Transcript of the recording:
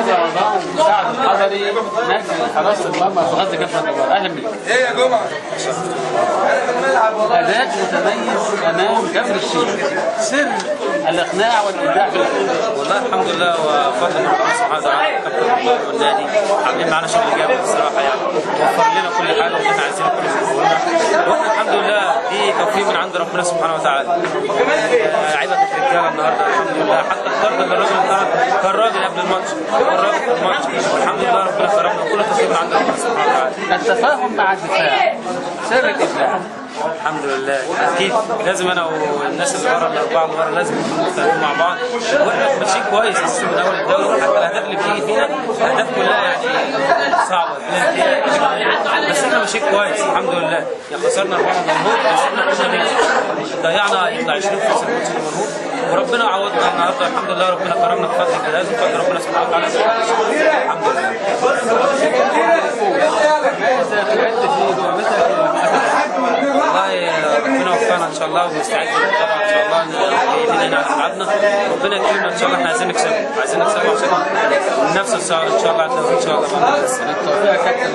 رمضان مساعد الحضري نجم حراسة المرمى في غزة كفر الدوار. اهلا بك. ايه يا جمعه؟ اداء متميز امام كفر الشيخ، سر الاقناع والابداع في الاداء. والله الحمد لله وفضل من الله سبحانه وتعالى. كابتن الدوري والنادي عاملين معانا شغل جامد الصراحه، يعني وفر لنا كل حاجه واحنا عايزينها كل شيء، واحنا الحمد لله دي توفيق من عند ربنا سبحانه وتعالى. لعيبه الرجاله النهارده الحمد لله، حتى الطرد اللي الراجل طرد كان راجل قبل الماتش، كان راجل في الماتش، الحمد لله ربنا كرمنا وكل توفيق من عند ربنا سبحانه وتعالى. التفاهم مع الدفاع سر الابداع. الحمد لله اكيد لازم انا والناس اللي ورا الاربعه اللي ورا لازم نكون متفاهمين مع بعض، واحنا ماشيين كويس لسه من اول الدوري، حتى الاهداف اللي بتيجي فينا الاهداف كلها يعني صعبه بس احنا ماشيين كويس الحمد لله. يا خسرنا 4 مرموق بس احنا كنا ضيعنا يطلع 20 فرصه في الماتش المرموق، وربنا عوضنا النهارده الحمد لله. ربنا كرمنا بفضل الجهاز وفضل ربنا سبحانه وتعالى الحمد لله. والله ربنا وفقنا ان شاء الله ونستعد ان شاء الله ان على ملعبنا، ربنا يكرمنا ان شاء الله. احنا عايزين نكسبه عشان ننافس ان شاء الله على الدوري ان شاء الله. بالتوفيق يا كابتن.